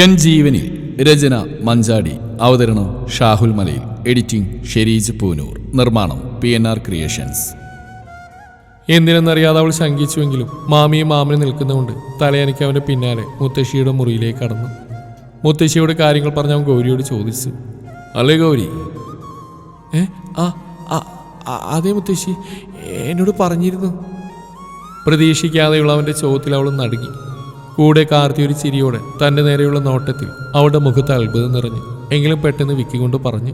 N ജീവനിൽ രചന മഞ്ചാടി, അവതരണം ഷാഹുൽ മലയിൽ, എഡിറ്റിംഗ് ഷെരീജ് പൂനൂർ, നിർമ്മാണം PNR ക്രിയേഷൻസ്. എന്തിനെന്നറിയാതെ അവൾ ശങ്കിച്ചുവെങ്കിലും മാമിയും മാമനും നിൽക്കുന്നതുകൊണ്ട് തലയനയ്ക്ക് അവൻ്റെ പിന്നാലെ മുത്തശ്ശിയുടെ മുറിയിലേക്ക് കടന്നു. മുത്തശ്ശിയോട് കാര്യങ്ങൾ പറഞ്ഞ് അവൻ ഗൗരിയോട് ചോദിച്ചു. അല്ലേ ഗൗരി? അതെ മുത്തശ്ശി, എന്നോട് പറഞ്ഞിരുന്നു. പ്രതീക്ഷിക്കാതെയുള്ള അവൻ്റെ ചോദ്യത്തിൽ അവൾ നടുങ്ങി. കൂടെ കാർത്തി ഒരു ചിരിയോടെ തൻ്റെ നേരെയുള്ള നോട്ടത്തിൽ അവളുടെ മുഖത്ത് അത്ഭുതം നിറഞ്ഞു. എങ്കിലും പെട്ടെന്ന് വിക്കിക്കൊണ്ട് പറഞ്ഞു,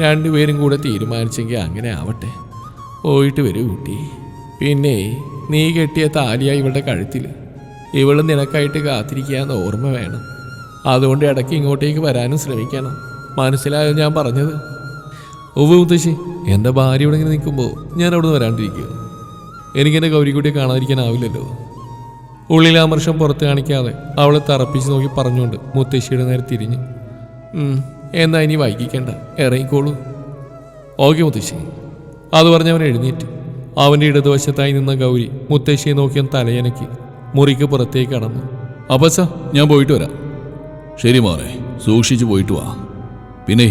രണ്ടുപേരും കൂടെ തീരുമാനിച്ചെങ്കിൽ അങ്ങനെ ആവട്ടെ. പോയിട്ട് വരൂ കുട്ടി. പിന്നെ നീ കെട്ടിയ താലിയായി ഇവളുടെ കഴുത്തിൽ. ഇവള് നിനക്കായിട്ട് കാത്തിരിക്കാന്ന് ഓർമ്മ വേണം. അതുകൊണ്ട് ഇടയ്ക്ക് ഇങ്ങോട്ടേക്ക് വരാനും ശ്രമിക്കണം. മനസ്സിലായോ ഞാൻ പറഞ്ഞത്? മുത്തശ്ശി, എൻ്റെ ഭാര്യ ഇവിടെ ഇങ്ങനെ നിൽക്കുമ്പോൾ ഞാൻ അവിടെ നിന്ന് വരാണ്ടിരിക്കുക. എനിക്കെൻ്റെ ഗൗരിക്കുട്ടിയെ കാണാതിരിക്കാനാവില്ലല്ലോ. ഉള്ളിൽ അമർഷം പുറത്ത് കാണിക്കാതെ അവളെ തറപ്പിച്ച് നോക്കി പറഞ്ഞുകൊണ്ട് മുത്തശ്ശിയുടെ നേരെ തിരിഞ്ഞു. എന്നാ ഇനി വൈകിക്കണ്ട, ഇറങ്ങിക്കോളൂ. ഓക്കെ മുത്തശ്ശി. അത് പറഞ്ഞവൻ എഴുന്നേറ്റ്. അവൻ്റെ ഇടതുവശത്തായി നിന്ന ഗൗരി മുത്തശ്ശിയെ നോക്കിയാൻ തലയനക്കി മുറിക്ക് പുറത്തേക്ക് കടന്നു. അപ്പച്ച, ഞാൻ പോയിട്ട് വരാം. ശരി മോനെ, സൂക്ഷിച്ച് പോയിട്ട് വാ. പിന്നെ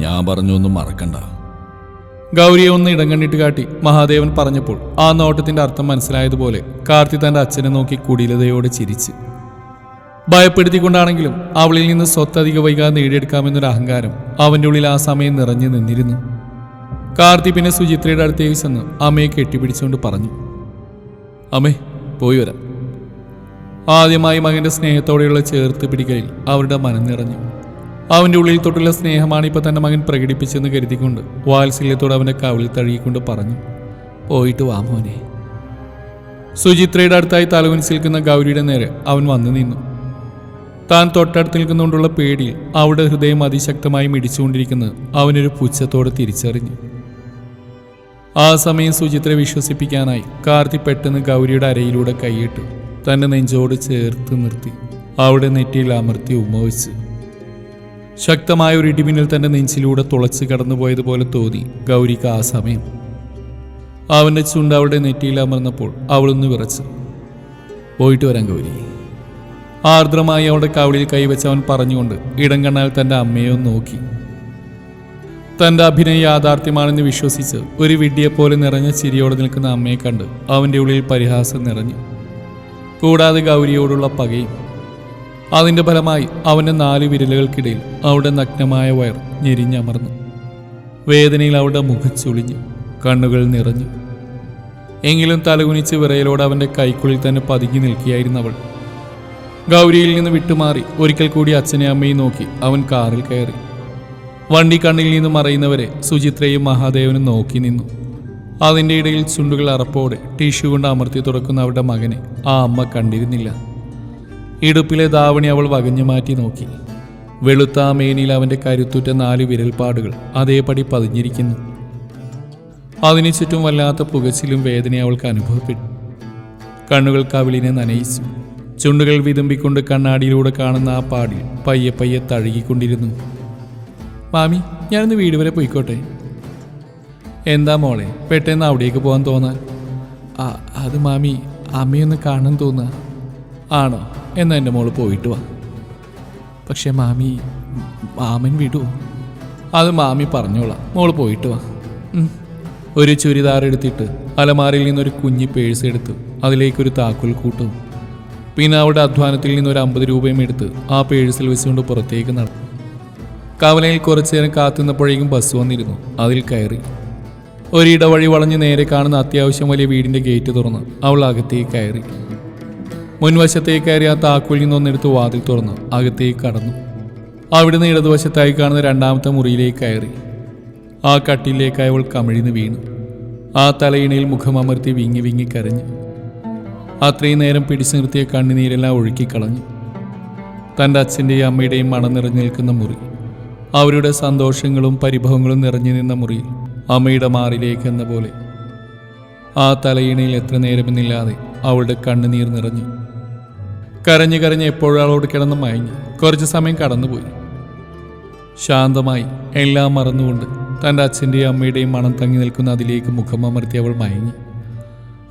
ഞാൻ പറഞ്ഞൊന്നും മറക്കണ്ട. ഗൗരിയെ ഒന്ന് ഇടം കണ്ണിട്ട് കാട്ടി മഹാദേവൻ പറഞ്ഞപ്പോൾ ആ നോട്ടത്തിന്റെ അർത്ഥം മനസ്സിലായതുപോലെ കാർത്തി തന്റെ അച്ഛനെ നോക്കി കുടിലതയോടെ ചിരിച്ച്. ഭയപ്പെടുത്തിക്കൊണ്ടാണെങ്കിലും അവളിൽ നിന്ന് സ്വത്തധിക വൈകാതെ നേടിയെടുക്കാമെന്നൊരു അഹങ്കാരം അവൻ്റെ ഉള്ളിൽ ആ സമയം നിറഞ്ഞു നിന്നിരുന്നു. കാർത്തി പിന്നെ സുചിത്രയുടെ അടുത്തേക്ക് ചെന്ന് അമ്മയെ കെട്ടിപ്പിടിച്ചുകൊണ്ട് പറഞ്ഞു, അമ്മേ, പോയി വരാം. ആദ്യമായി മകന്റെ സ്നേഹത്തോടെയുള്ള ചേർത്ത് പിടിക്കലിൽ അവരുടെ മനം നിറഞ്ഞു. അവൻ്റെ ഉള്ളിൽ തൊട്ടുള്ള സ്നേഹമാണ് ഇപ്പോൾ തൻ്റെ മകൻ പ്രകടിപ്പിച്ചെന്ന് കരുതിക്കൊണ്ട് വാത്സല്യത്തോടെ അവൻ്റെ കവിളിൽ തഴുകിക്കൊണ്ട് പറഞ്ഞു, പോയിട്ട് വാ മോനെ. സുചിത്രയുടെ അടുത്തായി തലകുനിച്ച് നിൽക്കുന്ന ഗൗരിയുടെ നേരെ അവൻ വന്നു നിന്നു. താൻ തൊട്ടടുത്ത് നിൽക്കുന്നുകൊണ്ടുള്ള പേടിയിൽ അവളുടെ ഹൃദയം അതിശക്തമായി മിടിച്ചുകൊണ്ടിരിക്കുന്നത് അവനൊരു പുച്ഛത്തോടെ തിരിച്ചറിഞ്ഞു. ആ സമയം സുചിത്രയെ വിശ്വസിപ്പിക്കാനായി കാർത്തി പെട്ടെന്ന് ഗൗരിയുടെ അരയിലൂടെ കൈയിട്ട് തൻ്റെ നെഞ്ചോട് ചേർത്ത് നിർത്തി അവളുടെ നെറ്റിയിൽ അമർത്തി ഉമ്മ വെച്ച്. ശക്തമായ ഒരു ഇടിമിന്നൽ തൻ്റെ നെഞ്ചിലൂടെ തുളച്ച് കടന്നുപോയതുപോലെ തോന്നി ഗൗരിക്ക് ആ സമയം. അവൻ്റെ ചുണ്ട് അവളുടെ നെറ്റിയിൽ അമർന്നപ്പോൾ അവളൊന്ന് വിറച്ചു. പോയിട്ട് വരാൻ ഗൗരി. ആർദ്രമായി അവളുടെ കവിളിൽ കൈവച്ച് അവൻ പറഞ്ഞുകൊണ്ട് ഇടം കണ്ണാൽ തൻ്റെ അമ്മയെ നോക്കി. തൻ്റെ അഭിനയ യാഥാർത്ഥ്യമാണെന്ന് വിശ്വസിച്ച് ഒരു വിഡ്ഢിയെപ്പോലെ നിറഞ്ഞ ചിരിയോടെ നിൽക്കുന്ന അമ്മയെ കണ്ട് അവൻ്റെ ഉള്ളിൽ പരിഹാസം നിറഞ്ഞു. കൂടാതെ ഗൗരിയോടുള്ള പകയും. അതിൻ്റെ ഫലമായി അവൻ്റെ 4 വിരലുകൾക്കിടയിൽ അവളുടെ നഗ്നമായ വയർ ഞെരിഞ്ഞമർന്നു. വേദനയിൽ അവളുടെ മുഖച്ചൊളിഞ്ഞു, കണ്ണുകൾ നിറഞ്ഞു. എങ്കിലും തലകുനിച്ച് വിറയലോടെ അവൻ്റെ കൈക്കുള്ളിൽ തന്നെ പതുങ്ങി നിൽക്കുകയായിരുന്നു അവൾ. ഗൗരിയിൽ നിന്ന് വിട്ടുമാറി ഒരിക്കൽ കൂടി അച്ഛനെ അമ്മയും നോക്കി അവൻ കാറിൽ കയറി. വണ്ടി കണ്ണിൽ നിന്ന് മറയുന്നവരെ സുചിത്രയും മഹാദേവനും നോക്കി നിന്നു. അതിൻ്റെ ഇടയിൽ ചുണ്ടുകൾ അറപ്പോടെ ടിഷ്യൂ കൊണ്ട് അമർത്തി തുറക്കുന്ന അവരുടെ മകനെ ആ അമ്മ കണ്ടിരുന്നില്ല. ഇടുപ്പിലെ ധാവണി അവൾ വകഞ്ഞു മാറ്റി നോക്കി. വെളുത്ത മേനിയിൽ അവൻ്റെ കരുത്തുറ്റ 4 വിരൽപ്പാടുകൾ അതേപടി പതിഞ്ഞിരിക്കുന്നു. അതിനു ചുറ്റും വല്ലാത്ത പുകച്ചിലും വേദന അവൾക്ക് അനുഭവപ്പെട്ടു. കണ്ണുകൾ കവിളിനെ നനയിച്ചു. ചുണ്ടുകൾ വിതുമ്പിക്കൊണ്ട് കണ്ണാടിയിലൂടെ കാണുന്ന ആ പാടിൽ പയ്യെ പയ്യെ തഴുകിക്കൊണ്ടിരുന്നു. മാമി, ഞാനൊന്ന് വീട് വരെ പോയിക്കോട്ടെ. എന്താ മോളെ, പെട്ടെന്ന് അവിടേക്ക് പോകാൻ തോന്നാൻ? അത് മാമി, അമ്മയൊന്ന് കാണാൻ തോന്നുക. ആണോ? എന്നാൽ എൻ്റെ മോള് പോയിട്ട് വാ. പക്ഷെ മാമി, മാമൻ വിടുമോ? അത് മാമി പറഞ്ഞോളാം, മോള് പോയിട്ട് വാ. ഒരു ചുരിദാർ എടുത്തിട്ട് അലമാരയിൽ നിന്നൊരു കുഞ്ഞി പേഴ്സ് എടുത്ത് അതിലേക്കൊരു താക്കോൽ കൂട്ടും. പിന്നെ അവളുടെ അധ്വാനത്തിൽ നിന്നൊരു 50 രൂപയും എടുത്ത് ആ പേഴ്സിൽ വെച്ചുകൊണ്ട് പുറത്തേക്ക് നടന്നു. കവലയിൽ കുറച്ചു നേരം കാത്തുനിന്നപ്പോഴേക്കും ബസ് വന്നിരുന്നു. അതിൽ കയറി ഒരിടവഴി വളഞ്ഞ് നേരെ കാണുന്ന അത്യാവശ്യം വലിയ വീടിൻ്റെ ഗേറ്റ് തുറന്ന് അവൾ അകത്തേക്ക് കയറി. മുൻവശത്തേക്ക് കയറി ആ താക്കോലിൽ നിന്നൊന്നെടുത്ത് വാതിൽ തുറന്ന് അകത്തേക്ക് കടന്നു. അവിടുന്ന് ഇടതുവശത്തായി കാണുന്ന 2ാമത്തെ മുറിയിലേക്ക് കയറി. ആ കട്ടിലേക്കായി അവൾ കമിഴ്ന്ന് വീണു. ആ തലയിണയിൽ മുഖമമർത്തി വിങ്ങി വിങ്ങി കരഞ്ഞു. അത്രയും നേരം പിടിച്ചു നിർത്തിയ കണ്ണുനീരെല്ലാം ഒഴുക്കിക്കളഞ്ഞു. തൻ്റെ അച്ഛൻ്റെയും അമ്മയുടെയും മണം നിറഞ്ഞു നിൽക്കുന്ന മുറി, അവരുടെ സന്തോഷങ്ങളും പരിഭവങ്ങളും നിറഞ്ഞു നിന്ന മുറിയിൽ അമ്മയുടെ മാറിലേക്ക് എന്ന പോലെ ആ തലയിണയിൽ എത്ര നേരമെന്നില്ലാതെ അവളുടെ കണ്ണുനീർ നിറഞ്ഞു. കരഞ്ഞു കരഞ്ഞ് എപ്പോഴാളോട് കിടന്ന് മയങ്ങി. കുറച്ചു സമയം കടന്നുപോയി. ശാന്തമായി എല്ലാം മറന്നുകൊണ്ട് തൻ്റെ അച്ഛൻ്റെയും അമ്മയുടെയും മണം തങ്ങി നിൽക്കുന്ന അതിലേക്ക് മുഖമമർത്തി അവൾ മയങ്ങി.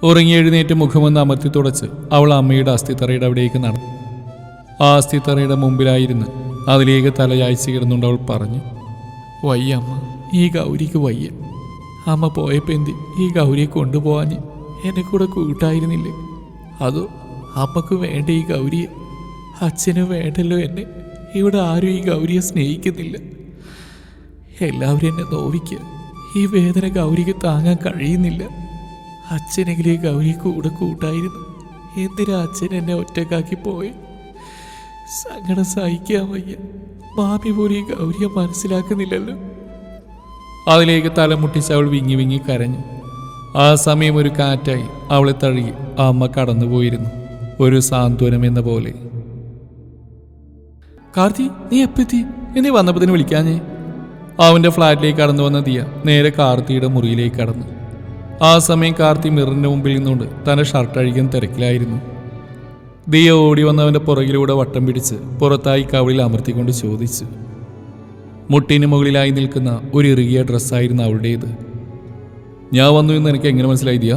ഉറങ്ങി എഴുന്നേറ്റ് മുഖമൊന്ന് അമർത്തി തുടച്ച് അവൾ അമ്മയുടെ അസ്ഥിത്തറയുടെ അവിടേക്ക് നടന്നു. ആസ്തിത്തറയുടെ മുമ്പിലായിരുന്നു അതിലേക്ക് തലയാഴ്ച കിടന്നുകൊണ്ട് അവൾ പറഞ്ഞു, വയ്യ അമ്മ, ഈ ഗൗരിക്ക് വയ്യ. അമ്മ പോയപ്പോൾ എന്തി ഈ ഗൗരിയെ കൊണ്ടുപോകാൻ എന്നെ കൂടെ കൂട്ടായിരുന്നില്ലേ? അതോ അമ്മക്ക് വേണ്ട ഈ ഗൗരിയെ? അച്ഛന് വേണ്ടല്ലോ എന്നെ. ഇവിടെ ആരും ഈ ഗൗരിയെ സ്നേഹിക്കുന്നില്ല. എല്ലാവരും എന്നെ നോവിക്കുക. ഈ വേദന ഗൗരിക്ക് താങ്ങാൻ കഴിയുന്നില്ല. അച്ഛനെങ്കിലും ഈ ഗൗരി കൂടെ കൂട്ടായിരുന്നു. എന്തിനാ അച്ഛൻ എന്നെ ഒറ്റക്കാക്കി പോയി? സങ്കടം സഹിക്കാൻ വയ്യ. മാമി പോലും ഈ ഗൗരിയെ മനസ്സിലാക്കുന്നില്ലല്ലോ. അതിലേക്ക് തലമുട്ടിച്ച് അവൾ വിങ്ങി വിങ്ങി കരഞ്ഞു. ആ സമയം ഒരു കാറ്റായി അവളെ തഴുകി അമ്മ കടന്നുപോയിരുന്നു, ഒരു സാന്ത്വനം എന്ന പോലെ. കാർത്തി, നീ എപ്പെത്തി? നീ വന്നപ്പോൾ തന്നെ വിളിക്കാഞ്ഞേ? അവൻ്റെ ഫ്ലാറ്റിലേക്ക് കടന്നു വന്ന ദിയ നേരെ കാർത്തിയുടെ മുറിയിലേക്ക് കടന്നു. ആ സമയം കാർത്തി മിററിൻ്റെ മുമ്പിൽ നിന്നുകൊണ്ട് തൻ്റെ ഷർട്ട് അഴിക്കാൻ തിരക്കിലായിരുന്നു. ദിയ ഓടി വന്നവൻ്റെ പുറകിലൂടെ വട്ടം പിടിച്ച് പുറത്തായി കവിളിൽ അമർത്തിക്കൊണ്ട് ചോദിച്ചു. മുട്ടിന് മുകളിലായി നിൽക്കുന്ന ഒരു ഇറുകിയ ഡ്രസ്സായിരുന്നു അവളുടേത്. ഞാൻ വന്നു എന്ന് എനിക്ക് എങ്ങനെ മനസ്സിലായി ദിയ?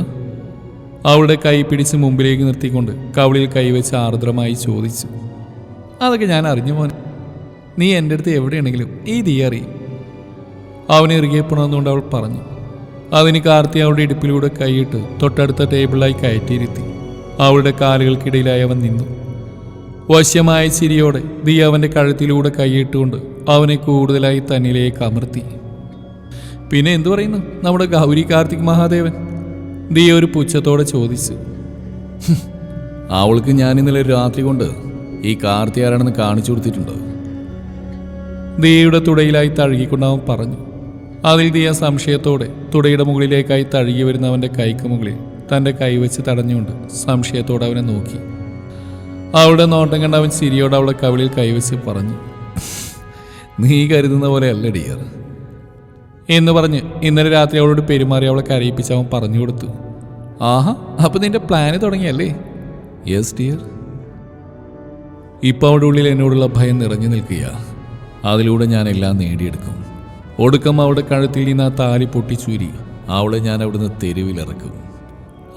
അവളുടെ കൈ പിടിച്ച് മുമ്പിലേക്ക് നിർത്തിക്കൊണ്ട് കവിളിൽ കൈവച്ച് ആർദ്രമായി ചോദിച്ചു. അതൊക്കെ ഞാൻ അറിഞ്ഞു മോനെ. നീ എൻ്റെ അടുത്ത് എവിടെയാണെങ്കിലും ഈ ദിയ അറിയും. അവനെ ഇറുകിയെ പുണർന്നുകൊണ്ട് അവൾ പറഞ്ഞു. അതിന് കാർത്തി അവളുടെ ഇടുപ്പിലൂടെ കൈയിട്ട് തൊട്ടടുത്ത ടേബിളിലായി കയറ്റിയിരുത്തി. അവളുടെ കാലുകൾക്കിടയിലായി അവൻ നിന്നു. വശ്യമായ ചിരിയോടെ ദിയ അവൻ്റെ കഴുത്തിലൂടെ കൈയിട്ടുകൊണ്ട് അവനെ കൂടുതലായി തന്നിലേക്ക് അമർത്തി. പിന്നെ എന്തു പറയുന്നു നമ്മുടെ ഗൗരി കാർത്തിക് മഹാദേവൻ? ദിയ ഒരു പുച്ഛത്തോടെ ചോദിച്ചു. അവൾക്ക് ഞാൻ ഇന്നലെ രാത്രി കൊണ്ട് ഈ കാർത്തി ആരാണെന്ന് കാണിച്ചു കൊടുത്തിട്ടുണ്ട്. ദിയയുടെ തുടയിലായി തഴുകിക്കൊണ്ട് അവൻ പറഞ്ഞു. അതിൽ ദിയ സംശയത്തോടെ തുടയുടെ മുകളിലേക്കായി തഴുകി വരുന്ന അവൻ്റെ കൈക്ക് മുകളിൽ തൻ്റെ കൈവച്ച് തടഞ്ഞുകൊണ്ട് സംശയത്തോടെ അവനെ നോക്കി. അവളുടെ നോട്ടം കണ്ട് അവൻ ചിരിയോടെ അവളുടെ കവിളിൽ കൈവച്ച് പറഞ്ഞു, നീ കരുതുന്ന പോലെ അല്ല ഡിയർ എന്ന് പറഞ്ഞ് ഇന്നലെ രാത്രി അവളോട് പെരുമാറി അവളെ കരയിപ്പിച്ച് അവൻ പറഞ്ഞു കൊടുത്തു. ആഹാ, അപ്പം നിന്റെ പ്ലാന് തുടങ്ങിയല്ലേ? Yes dear. ഇപ്പം അവളുടെ ഉള്ളിൽ എന്നോടുള്ള ഭയം നിറഞ്ഞു നിൽക്കുക. അതിലൂടെ ഞാൻ എല്ലാം നേടിയെടുക്കും. ഒടുക്കം അവളുടെ കഴുത്തിൽ നിന്ന് ആ താലി പൊട്ടിച്ചൂരി അവളെ ഞാൻ അവിടുന്ന് തെരുവിലിറക്കും.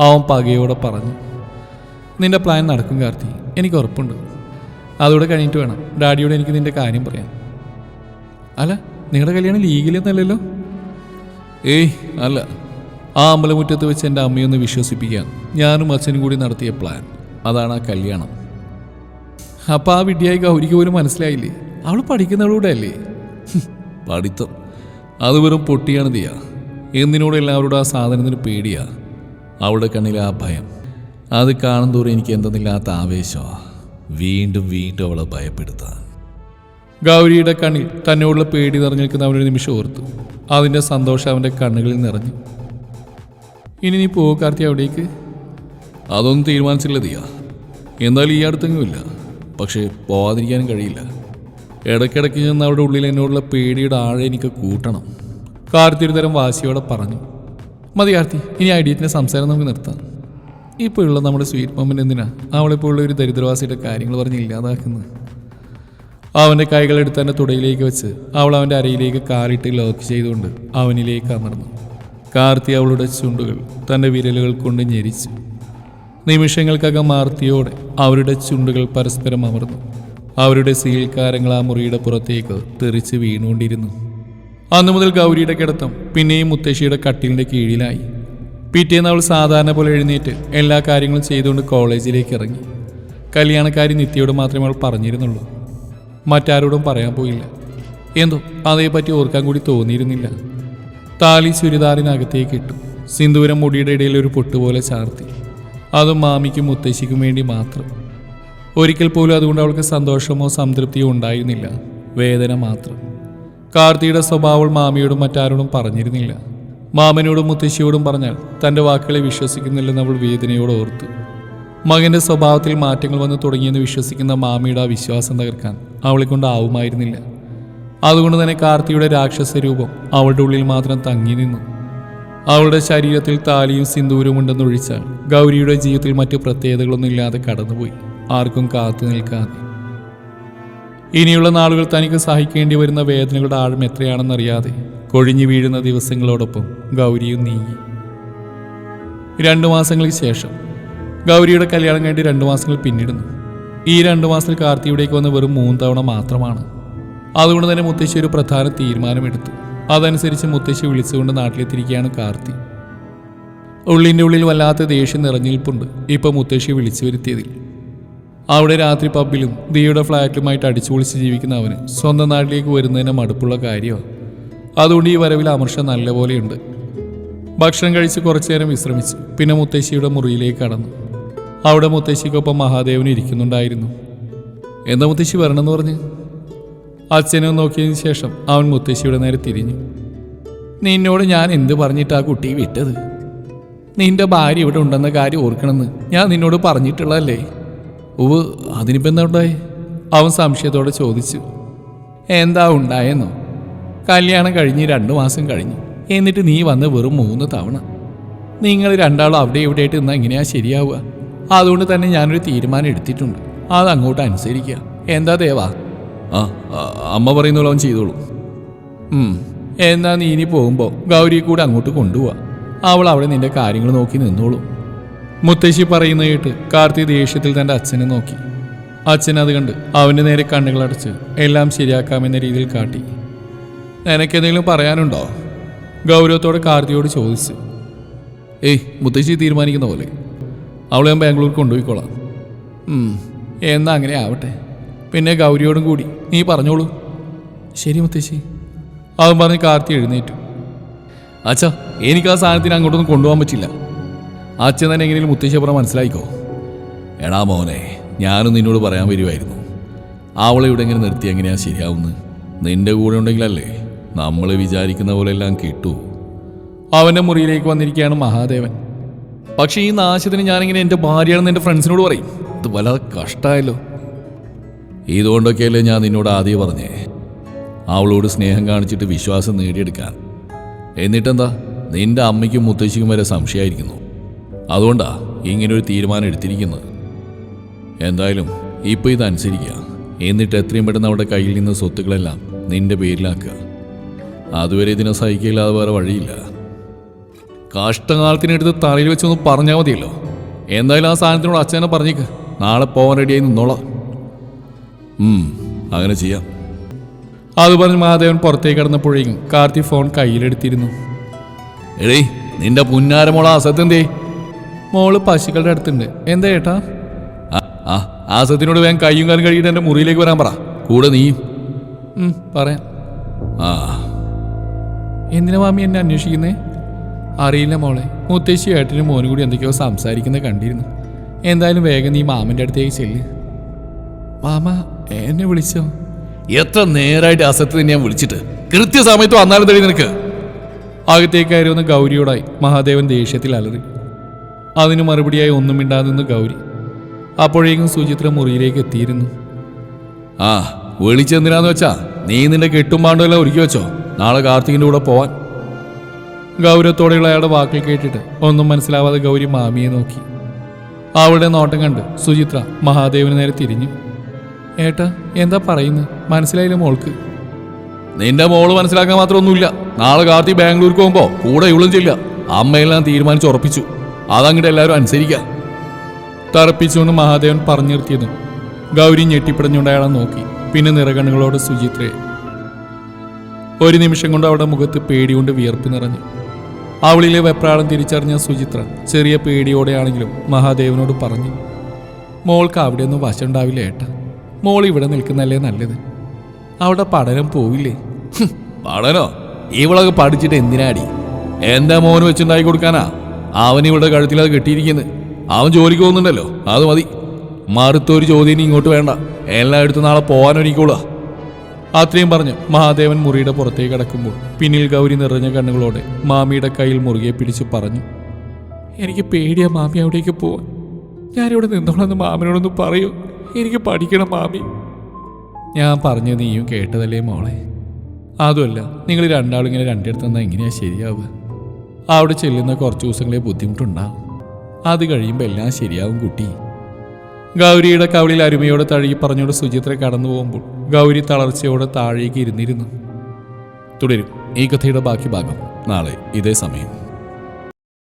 അവൻ പകയോടെ പറഞ്ഞു. നിന്റെ പ്ലാൻ നടക്കും കാർത്തി, എനിക്ക് ഉറപ്പുണ്ട്. അതോടെ കഴിഞ്ഞിട്ട് വേണം ഡാഡിയോട് എനിക്ക് നിന്റെ കാര്യം പറയാൻ. അല്ല, നിങ്ങളുടെ കല്യാണം ലീഗിലെന്നല്ലല്ലോ? ഏയ് അല്ല. ആ അമ്പലമുറ്റത്ത് വെച്ച് എൻ്റെ അമ്മയൊന്ന് വിശ്വസിപ്പിക്കാൻ ഞാനും അച്ഛനും കൂടി നടത്തിയ പ്ലാൻ. അതാണ് ആ കല്യാണം. അപ്പം ആ വിഡ്ഢിയായി ഗൗരിക്ക് പോലും മനസ്സിലായില്ലേ? അവൾ പഠിക്കുന്നവളൂടെ അല്ലേ? പഠിത്തം അത് വെറും പൊട്ടിയാണ് ദിയ. എന്തിനോട് എല്ലാവരോടും ആ സാധനത്തിന് പേടിയാ. അവളുടെ കണ്ണിലെ ആ ഭയം, അത് കാണും തോറും എനിക്ക് എന്തെന്നില്ലാത്ത ആവേശമാണ്. വീണ്ടും വീണ്ടും അവളെ ഭയപ്പെടുത്താൻ. ഗൗരിയുടെ കണ്ണിൽ തന്നോടുള്ള പേടി നിറഞ്ഞു നിൽക്കുന്ന അവനൊരു നിമിഷം ഓർത്തു. അതിൻ്റെ സന്തോഷം അവൻ്റെ കണ്ണുകളിൽ നിറഞ്ഞു. ഇനി നീ പോ കാർത്തി അവിടേക്ക്? അതൊന്നും തീരുമാനിച്ചില്ല ദിയ. എന്തായാലും ഈ അടുത്തെങ്ങുമില്ല. പക്ഷേ പോവാതിരിക്കാനും കഴിയില്ല. ഇടയ്ക്കിടയ്ക്ക് ചെന്ന് അവിടെ ഉള്ളിൽ എന്നോടുള്ള പേടിയുടെ ആഴം എനിക്ക് കൂട്ടണം. കാർത്തി ഒരു തരം വാശിയോടെ പറഞ്ഞു. മതി കാർത്തി, ഇനി ഐഡിയറ്റിൻ്റെ സംസാരം നമുക്ക് നിർത്താം. ഇപ്പോഴുള്ള നമ്മുടെ സ്വീറ്റ് മൊമെൻ്റ് എന്തിനാ അവളിപ്പോഴുള്ള ഒരു ദരിദ്രവാസിയുടെ കാര്യങ്ങൾ പറഞ്ഞ് ഇല്ലാതാക്കുന്നത്? അവൻ്റെ കൈകളെടുത്ത് തന്നെ തുടയിലേക്ക് വെച്ച് അവൾ അവൻ്റെ അരയിലേക്ക് കാലിട്ട് ലോക്ക് ചെയ്തുകൊണ്ട് അവനിലേക്ക് അമർന്നു. കാർത്തി അവളുടെ ചുണ്ടുകൾ തൻ്റെ വിരലുകൾ കൊണ്ട് ഞെരിച്ചു. നിമിഷങ്ങൾക്കകം മാർത്തിയോടെ അവരുടെ ചുണ്ടുകൾ പരസ്പരം അമർന്നു. അവരുടെ സീൽക്കാരങ്ങൾ ആ മുറിയുടെ പുറത്തേക്ക് തെറിച്ച് വീണുകൊണ്ടിരുന്നു. അന്നു മുതൽ ഗൗരിയുടെ കിടത്തം പിന്നെയും മുത്തശ്ശിയുടെ കട്ടിലിൻ്റെ കീഴിലായി. പിറ്റേന്ന് അവൾ സാധാരണ പോലെ എഴുന്നേറ്റ് എല്ലാ കാര്യങ്ങളും ചെയ്തുകൊണ്ട് കോളേജിലേക്ക് ഇറങ്ങി. കല്യാണക്കാരി നിത്യയോട് മാത്രമേ അവൾ പറഞ്ഞിരുന്നുള്ളൂ. മറ്റാരോടും പറയാൻ പോയില്ല. എന്തോ അതേപ്പറ്റി ഓർക്കാൻ കൂടി തോന്നിയിരുന്നില്ല. താലി ചുരിദാറിനകത്തേക്ക് ഇട്ടു. സിന്ദൂരം മുടിയുടെ ഇടയിൽ ഒരു പൊട്ടുപോലെ ചാർത്തി. അതും മാമിക്കും മുത്തശ്ശിക്കും വേണ്ടി മാത്രം. ഒരിക്കൽ പോലും അതുകൊണ്ട് അവൾക്ക് സന്തോഷമോ സംതൃപ്തിയോ ഉണ്ടായിരുന്നില്ല, വേദന മാത്രം. കാർത്തിയുടെ സ്വഭാവം മാമിയോടും മറ്റാരോടും പറഞ്ഞിരുന്നില്ല. മാമനോടും മുത്തശ്ശിയോടും പറഞ്ഞാൽ തൻ്റെ വാക്കുകളെ വിശ്വസിക്കുന്നില്ലെന്ന് അവൾ വേദനയോട് ഓർത്തു. മകൻ്റെ സ്വഭാവത്തിൽ മാറ്റങ്ങൾ വന്ന് തുടങ്ങിയെന്ന് വിശ്വസിക്കുന്ന മാമിയുടെ ആ വിശ്വാസം തകർക്കാൻ അവളെ കൊണ്ടാവുമായിരുന്നില്ല. അതുകൊണ്ട് തന്നെ കാർത്തിയുടെ രാക്ഷസ രൂപം അവളുടെ ഉള്ളിൽ മാത്രം തങ്ങി നിന്നു. അവളുടെ ശരീരത്തിൽ താലിയും സിന്ദൂരവും ഉണ്ടെന്നൊഴിച്ചാൽ ഗൗരിയുടെ ജീവിതത്തിൽ മറ്റു പ്രത്യേകതകളൊന്നും ഇല്ലാതെ കടന്നുപോയി, ആർക്കും കാത്തു നിൽക്കാതെ. ഇനിയുള്ള നാളുകൾ തനിക്ക് സഹിക്കേണ്ടി വരുന്ന വേദനകളുടെ ആഴം എത്രയാണെന്നറിയാതെ കൊഴിഞ്ഞു വീഴുന്ന ദിവസങ്ങളോടൊപ്പം ഗൗരിയും നീങ്ങി. 2 മാസങ്ങൾക്ക് ശേഷം ഗൗരിയുടെ കല്യാണം കഴിഞ്ഞ് 2 മാസങ്ങൾ പിന്നിടുന്നു. ഈ 2 മാസത്തിൽ കാർത്തി ഇവിടേക്ക് വന്ന് വെറും 3 തവണ മാത്രമാണ്. അതുകൊണ്ട് തന്നെ മുത്തശ്ശി ഒരു പ്രധാന തീരുമാനമെടുത്തു. അതനുസരിച്ച് മുത്തശ്ശി വിളിച്ചുകൊണ്ട് നാട്ടിലെത്തിയിരിക്കുകയാണ് കാർത്തി. ഉള്ളിൻ്റെ ഉള്ളിൽ വല്ലാത്ത ദേഷ്യം നിറഞ്ഞിരിപ്പുണ്ട് ഇപ്പോൾ മുത്തശ്ശി വിളിച്ചു വരുത്തിയതിൽ. അവിടെ രാത്രി പബ്ബിലും ദിയുടെ ഫ്ലാറ്റിലുമായിട്ട് അടിച്ചു പൊളിച്ച് ജീവിക്കുന്ന അവന് സ്വന്തം നാട്ടിലേക്ക് വരുന്നതിന് മടുപ്പുള്ള കാര്യമാണ്. അതുകൊണ്ട് ഈ വരവിൽ അമർഷം നല്ലപോലെയുണ്ട്. ഭക്ഷണം കഴിച്ച് കുറച്ചു നേരം വിശ്രമിച്ചു. പിന്നെ മുത്തശ്ശിയുടെ മുറിയിലേക്ക് കടന്നു. അവിടെ മുത്തശ്ശിക്കൊപ്പം മഹാദേവൻ ഇരിക്കുന്നുണ്ടായിരുന്നു. എന്താ മുത്തശ്ശി വരണമെന്ന് പറഞ്ഞ്? അച്ഛനെ നോക്കിയതിന് ശേഷം അവൻ മുത്തശ്ശിയുടെ നേരെ തിരിഞ്ഞു. നിന്നോട് ഞാൻ എന്ത് പറഞ്ഞിട്ട് ആ കുട്ടിയെ വിട്ടത്? നിന്റെ ഭാര്യ ഇവിടെ ഉണ്ടെന്ന കാര്യം ഓർക്കണമെന്ന് ഞാൻ നിന്നോട് പറഞ്ഞിട്ടുള്ളതല്ലേ? ഉവ്, അതിനിപ്പോൾ എന്താ ഉണ്ടായേ? അവൻ സംശയത്തോടെ ചോദിച്ചു. എന്താ ഉണ്ടായെന്നോ? കല്യാണം കഴിഞ്ഞ് 2 മാസം കഴിഞ്ഞു. എന്നിട്ട് നീ വന്ന് വെറും 3 തവണ. നിങ്ങൾ രണ്ടാളും അവിടെ ഇവിടെയായിട്ട് നിന്നാൽ എങ്ങനെയാ ശരിയാവുക? അതുകൊണ്ട് തന്നെ ഞാനൊരു തീരുമാനം എടുത്തിട്ടുണ്ട്. അതങ്ങോട്ട് അനുസരിക്കുക. എന്താ ദേവാ? അമ്മ പറയുന്ന പോലെ അവൻ ചെയ്തോളൂ. എന്നാ നീ ഇനി പോകുമ്പോൾ ഗൗരിയെ കൂടെ അങ്ങോട്ട് കൊണ്ടുപോവാ. അവൾ അവിടെ നിന്റെ കാര്യങ്ങൾ നോക്കി നിന്നോളൂ. മുത്തശ്ശി പറയുന്ന കേട്ട് കാർത്തി ദേഷ്യത്തിൽ തൻ്റെ അച്ഛനെ നോക്കി. അച്ഛൻ അത് കണ്ട് അവൻ്റെ നേരെ കണ്ണുകളടച്ച് എല്ലാം ശരിയാക്കാമെന്ന രീതിയിൽ കാട്ടി. നിനക്കെന്തെങ്കിലും പറയാനുണ്ടോ? ഗൗരവത്തോടെ കാർത്തിയോട് ചോദിച്ചു. ഏയ്, മുത്തശ്ശി തീരുമാനിക്കുന്ന പോലെ. അവളെ ഞാൻ ബാംഗ്ലൂർ കൊണ്ടുപോയിക്കോളാം. എന്നാ അങ്ങനെ ആവട്ടെ. പിന്നെ ഗൗരിയോടും കൂടി നീ പറഞ്ഞോളൂ. ശരി മുത്തശ്ശി. അവൻ പറഞ്ഞ് കാർത്തി എഴുന്നേറ്റു. അച്ഛാ, എനിക്ക് ആ സാധനത്തിന് അങ്ങോട്ടൊന്നും കൊണ്ടുപോകാൻ പറ്റില്ല. അച്ഛൻ തന്നെ എങ്ങനെയും മുത്തശ്ശിയപ്പുറം മനസ്സിലായിക്കോ. എടാ മോനെ, ഞാനും നിന്നോട് പറയാൻ വരുമായിരുന്നു. അവളെ ഇവിടെ എങ്ങനെ നിർത്തി എങ്ങനെയാ ശരിയാവുന്നത്? നിന്റെ കൂടെ ഉണ്ടെങ്കിലല്ലേ നമ്മൾ വിചാരിക്കുന്ന പോലെ എല്ലാം കിട്ടൂ. അവൻ്റെ മുറിയിലേക്ക് വന്നിരിക്കുകയാണ് മഹാദേവൻ. പക്ഷേ ഈ നാശത്തിന് ഞാനിങ്ങനെ എൻ്റെ ഭാര്യയാണെന്ന് എൻ്റെ ഫ്രണ്ട്സിനോട് പറയും. ഇത് വല്ലാതെ കഷ്ടമായല്ലോ. ഇതുകൊണ്ടൊക്കെയല്ലേ ഞാൻ നിന്നോട് ആദ്യം പറഞ്ഞേ, അവളോട് സ്നേഹം കാണിച്ചിട്ട് വിശ്വാസം നേടിയെടുക്കാൻ. എന്നിട്ടെന്താ, നിന്റെ അമ്മയ്ക്കും മുത്തശ്ശിക്കും വരെ സംശയമായിരിക്കുന്നു. അതുകൊണ്ടാ ഇങ്ങനൊരു തീരുമാനം എടുത്തിരിക്കുന്നത്. എന്തായാലും ഇപ്പോൾ ഇതനുസരിക്കുക. എന്നിട്ട് എത്രയും പെട്ടെന്ന് അവളുടെ കയ്യിൽ നിന്ന് സ്വത്തുക്കളെല്ലാം നിന്റെ പേരിലാക്കുക. അതുവരെ ഇതിനെ സഹിക്കില്ലാതെ വേറെ വഴിയില്ല. കഷ്ടകാലത്തിനെടുത്ത് തലയിൽ വെച്ചൊന്ന് പറഞ്ഞാൽ മതിയല്ലോ. എന്തായാലും ആ സാധനത്തിനോട് അച്ഛനെ പറഞ്ഞേക്ക്. നാളെ പോകാൻ റെഡിയായി നിന്നോളാം. അങ്ങനെ ചെയ്യാം. അത് പറഞ്ഞ് മഹാദേവൻ പുറത്തേക്ക് കടന്നപ്പോഴേക്കും കാർത്തി ഫോൺ കയ്യിലെടുത്തിരുന്നു. എടേ, നിന്റെ പുന്നാരമോള അസത്യന്തേ? മോള് പശുക്കളുടെ അടുത്തുണ്ട്. എന്താ ഏട്ടാ? ആസത്തിനോട് വേഗം കയ്യും കാലും കഴുകിയിട്ട് എൻ്റെ മുറിയിലേക്ക് വരാൻ പറ. കൂടെ നീയും. പറയാം. എന്തിനാ മാമി എന്നെ അന്വേഷിക്കുന്നേ? അറിയില്ല മോളെ. മുത്തശ്ശി ഏട്ടനും മോനും കൂടി എന്തൊക്കെയോ സംസാരിക്കുന്നത് കണ്ടിരുന്നു. എന്തായാലും വേഗം നീ മാമൻ്റെ അടുത്തേക്ക് ചെല്ല്. മാമ എന്നെ വിളിച്ചോ? എത്ര നേരായിട്ട് അസത്ത് ഞാൻ വിളിച്ചിട്ട് കൃത്യസമയത്ത് വന്നാലും തടി നിനക്ക്. അകത്തേക്ക് കയറി വന്ന് ഗൗരിയോടായി മഹാദേവൻ ദേഷ്യത്തിൽ അലറി. അതിന് മറുപടിയായി ഒന്നും മിണ്ടാതെ നിന്ന് ഗൗരി. അപ്പോഴേക്കും സുചിത്ര മുറിയിലേക്ക് എത്തിയിരുന്നു. വിളിച്ചെന്തിനാന്ന് വെച്ചാ നീ നിന്റെ കെട്ടും പാണ്ടുമെല്ലാം ഒരുക്കി വെച്ചോ, നാളെ കാർത്തികിന്റെ കൂടെ പോവാൻ. ഗൗരവത്തോടെയുള്ള അയാളുടെ വാക്കിൽ കേട്ടിട്ട് ഒന്നും മനസ്സിലാവാതെ ഗൗരി മാമിയെ നോക്കി. അവളുടെ നോട്ടം കണ്ട് സുചിത്ര മഹാദേവന് നേരെ തിരിഞ്ഞു. ഏട്ടാ എന്താ പറയുന്നത്? മനസ്സിലായില്ല മോൾക്ക്? നിന്റെ മോള് മനസ്സിലാക്കാൻ മാത്രമൊന്നുമില്ല. നാളെ കാർത്തി ബാംഗ്ലൂർക്ക് പോകുമ്പോ കൂടെ ഇവളും ചെല്ല. അമ്മയെല്ലാം തീരുമാനിച്ചുറപ്പിച്ചു. അതങ്ങോട്ട് എല്ലാവരും അനുസരിക്കാം. തറപ്പിച്ചുകൊണ്ട് മഹാദേവൻ പറഞ്ഞു നിർത്തിയതും ഗൗരി ഞെട്ടിപ്പിടഞ്ഞുകൊണ്ട് അയാളെ നോക്കി. പിന്നെ നിറകണ്ണുകളോട് സുചിത്രയെ. ഒരു നിമിഷം കൊണ്ട് അവളുടെ മുഖത്ത് പേടികൊണ്ട് വിയർപ്പ് നിറഞ്ഞു. അവളിലെ വെപ്രാളം തിരിച്ചറിഞ്ഞ സുചിത്ര ചെറിയ പേടിയോടെയാണെങ്കിലും മഹാദേവനോട് പറഞ്ഞു. മോൾക്ക് അവിടെയൊന്നും വശമുണ്ടാവില്ല ഏട്ടാ. മോൾ ഇവിടെ നിൽക്കുന്നല്ലേ നല്ലത്. അവിടെ പഠനം പോവില്ലേ? പഠനോ? ഇവളൊക്കെ പഠിച്ചിട്ട് എന്തിനാടി? എൻ്റെ മോന് വെച്ചുണ്ടാക്കി കൊടുക്കാനാ അവൻ ഇവളുടെ കഴുത്തിൽ അത് കെട്ടിയിരിക്കുന്നത്. അവൻ ജോലിക്ക് പോകുന്നുണ്ടല്ലോ, അത് മതി. മറുത്തൊരു ചോദ്യം ഇങ്ങോട്ട് വേണ്ട. എല്ലായിടത്തും നാളെ പോകാനൊരുക്കോളാ. അത്രയും പറഞ്ഞ് മഹാദേവൻ മുറിയുടെ പുറത്തേക്ക് കടക്കുമ്പോൾ പിന്നിൽ ഗൗരി നിറഞ്ഞ കണ്ണുകളോടെ മാമിയുടെ കയ്യിൽ മുറുകെ പിടിച്ച് പറഞ്ഞു. എനിക്ക് പേടിയാ മാമി അവിടേക്ക് പോവാൻ. ഞാനിവിടെ നിന്നോളെന്ന് മാമിനോടൊന്ന് പറയൂ. എനിക്ക് പഠിക്കണം മാമി. ഞാൻ പറഞ്ഞ നീയും കേട്ടതല്ലേ മോളെ. അതുമല്ല, നിങ്ങൾ രണ്ടാളും ഇങ്ങനെ രണ്ടിടത്ത് നിന്നാൽ എങ്ങനെയാ ശരിയാവുക? അവിടെ ചെല്ലുന്ന കുറച്ച് ദിവസങ്ങളെ ബുദ്ധിമുട്ടുണ്ടാവും. അത് കഴിയുമ്പോൾ എല്ലാം ശരിയാവും കുട്ടി. ഗൗരിയുടെ കവിളിൽ അരുമയോടെ തഴുകി പറഞ്ഞോട് സുചിത്ര കടന്നു പോകുമ്പോൾ ഗൗരി തളർച്ചയോടെ താഴേക്ക് ഇരുന്നിരുന്നു. തുടരും ഈ കഥയുടെ ബാക്കി ഭാഗം നാളെ ഇതേ സമയം.